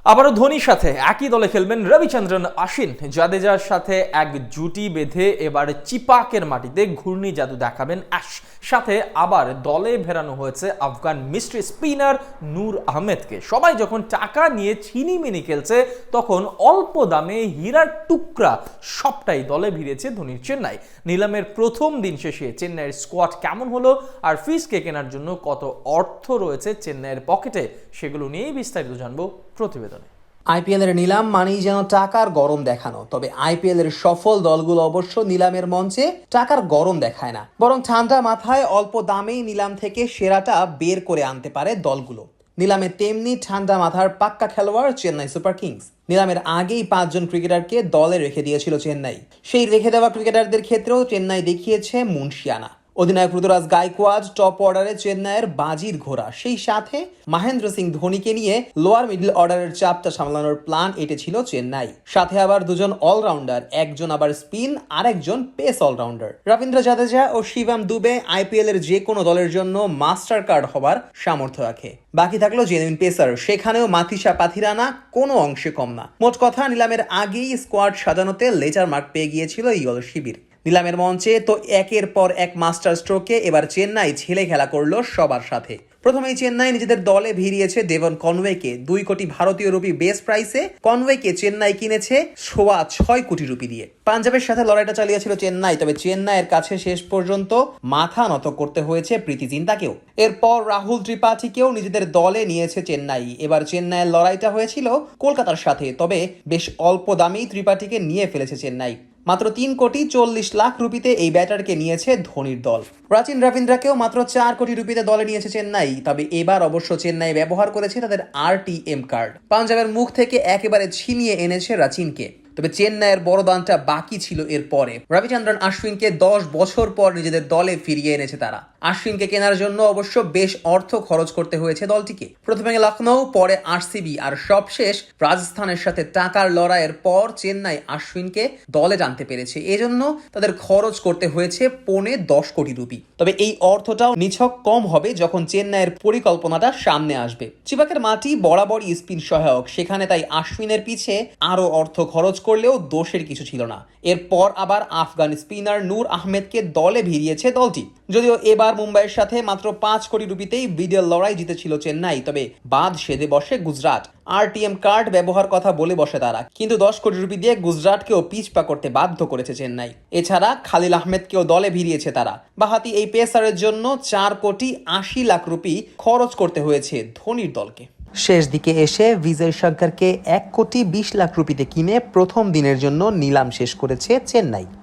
আবারও ধোনির সাথে একই দলে খেলবেন রবিচন্দ্রন অশ্বিন। জাদেজার সাথে এক জুটি বেঁধে এবার চিপাকের মাটিতে ঘূর্ণি জাদু দেখাবেন অ্যাশ। সাথে আবার দলে ফেরানো হয়েছে আফগান মিস্ট্রি স্পিনার নূর আহমেদকে। সবাই যখন টাকা নিয়ে ছিনিমিনি খেলছে, তখন অল্প দামে হীরার টুকরা সবটাই দলে ভিড়েছে ধোনির চেন্নাই। নিলামের প্রথম দিন শেষে চেন্নাইয়ের স্কোয়াড কেমন হলো, আর ফিসকে কেনার জন্য কত অর্থ রয়েছে চেন্নাইয়ের পকেটে, সেগুলো নিয়েই বিস্তারিত জানবো প্রতিবেদনে। আইপিএল এর নিলাম মানেই যেন টাকার গরম দেখানো। তবে আইপিএল এর সফল দলগুলো অবশ্য নিলামের মঞ্চে টাকার গরম দেখায় না, বরং ঠান্ডা মাথায় অল্প দামেই নিলাম থেকে সেরাটা বের করে আনতে পারে দলগুলো। নিলামে তেমনি ঠান্ডা মাথার পাক্কা খেলোয়াড় চেন্নাই সুপার কিংস। নিলামের আগেই 5 জন ক্রিকেটারকে দলে রেখে দিয়েছিল চেন্নাই। সেই রেখে দেওয়া ক্রিকেটারদের ক্ষেত্রেও চেন্নাই দেখিয়েছে মুনশিয়ানা। অধিনায়ক ঋতুরাজ গায়কোয়াড টপ অর্ডারে চেন্নাইয়ের বাজির ঘোড়া। সেই সাথে মহেন্দ্র সিং ধোনিকে নিয়ে লোয়ার মিডল অর্ডারের চাপটা সামলানোর প্ল্যান এঁটেছিল চেন্নাই। সাথে আবার দুজন অলরাউন্ডার, একজন আবার স্পিন, আরেকজন পেস অলরাউন্ডার। রবীন্দ্র জাদেজা ও শিবম দুবে আইপিএল এর যে কোনো দলের জন্য মাস্টার কার্ড হবার সামর্থ্য রাখে। বাকি থাকলো জেনুইন পেসার, সেখানেও মাথিসা পাথিরানা কোনো অংশে কম না। মোট কথা, নিলামের আগেই স্কোয়াড সাজানোতে লেজার মার্ক পেয়ে গিয়েছিল ইগল শিবির। নিলামের মঞ্চে তো একের পর এক মাস্টার স্ট্রোকে এবার চেন্নাই ছেলে খেলা করলো সবার সাথে। প্রথমেই চেন্নাই নিজেদের দলে ভিড়িয়েছে ডেভন কনওয়েকে। 2 কোটি ভারতীয় রুপি বেস প্রাইসে কনওয়েকে চেন্নাই কিনেছে 6.25 কোটি রুপি দিয়ে। পাঞ্জাবের সাথে লড়াইটা চালিয়েছিল চেন্নাই, তবে চেন্নাইয়ের কাছে শেষ পর্যন্ত মাথা নত করতে হয়েছে প্রীতি জিন্তাকেও। এরপর রাহুল ত্রিপাঠীকেও নিজেদের দলে নিয়েছে চেন্নাই। এবার চেন্নাইয়ের লড়াইটা হয়েছিল কলকাতার সাথে, তবে বেশ অল্প দামেই ত্রিপাঠীকে নিয়ে ফেলেছে চেন্নাই। মাত্র 3,40,00,000 রুপিতে এই ব্যাটারকে নিয়েছে ধোনির দল। রাচিন রবীন্দ্রকেও মাত্র 4 কোটি রুপিতে দলে নিয়েছে চেন্নাই। তবে এবার অবশ্য চেন্নাই ব্যবহার করেছে তাদের RTM কার্ড। পাঞ্জাবের মুখ থেকে একেবারে ছিনিয়ে এনেছে রাচিনকে। তবে চেন্নাইয়ের বড় দানটা বাকি ছিল এর পরে। রবিচন্দ্রন অশ্বিনকে 10 বছর পর নিজেদের দলে ফিরিয়ে এনেছে তারা। অশ্বিনকে কেনার জন্য অবশ্য বেশ অর্থ খরচ করতে হয়েছে দলটিকে। প্রথমে লখনৌ, পরে RCB, আর সবশেষ রাজস্থানের সাথে টাকার লড়াইয়ের পর চেন্নাই অশ্বিনকে দলে টানতে পেরেছে। এজন্য তাদের খরচ করতে হয়েছে 10 কোটি রুপি। তবে এই অর্থটাও নিছক কম হবে যখন চেন্নাইয়ের পরিকল্পনাটা সামনে আসবে। চিপাকের মাটি বরাবরই স্পিন সহায়ক, সেখানে তাই অশ্বিনের পিছে আরো অর্থ খরচ করলেও দোষের কিছু ছিল না। এরপর আবার আফগান স্পিনার নূর আহমেদকে দলে ভিড়িয়েছে দলটি। যদিও এবার মুম্বাইয়ের সাথে মাত্র 5 কোটি রুপিতেই বিডল লড়াই জিতেছিল চেন্নাই, তবে বাদ সেধে বসে গুজরাট। RTM কার্ড ব্যবহার কথা বলে বসে তারা, কিন্তু 10 কোটি রুপি দিয়ে গুজরাটকেও পিছপা করতে বাধ্য করেছে চেন্নাই। এছাড়া খালিল আহমেদকেও দলে ভিড়িয়েছে তারা। বাহাতি এই পেসারের জন্য 4,80,00,000 রুপি খরচ করতে হয়েছে ধোনির দলকে। শেষ দিকে এসে বিজয় শঙ্করকে 1,20,00,000 রুপিতে কিনে প্রথম দিনের জন্য নিলাম শেষ করেছে চেন্নাই।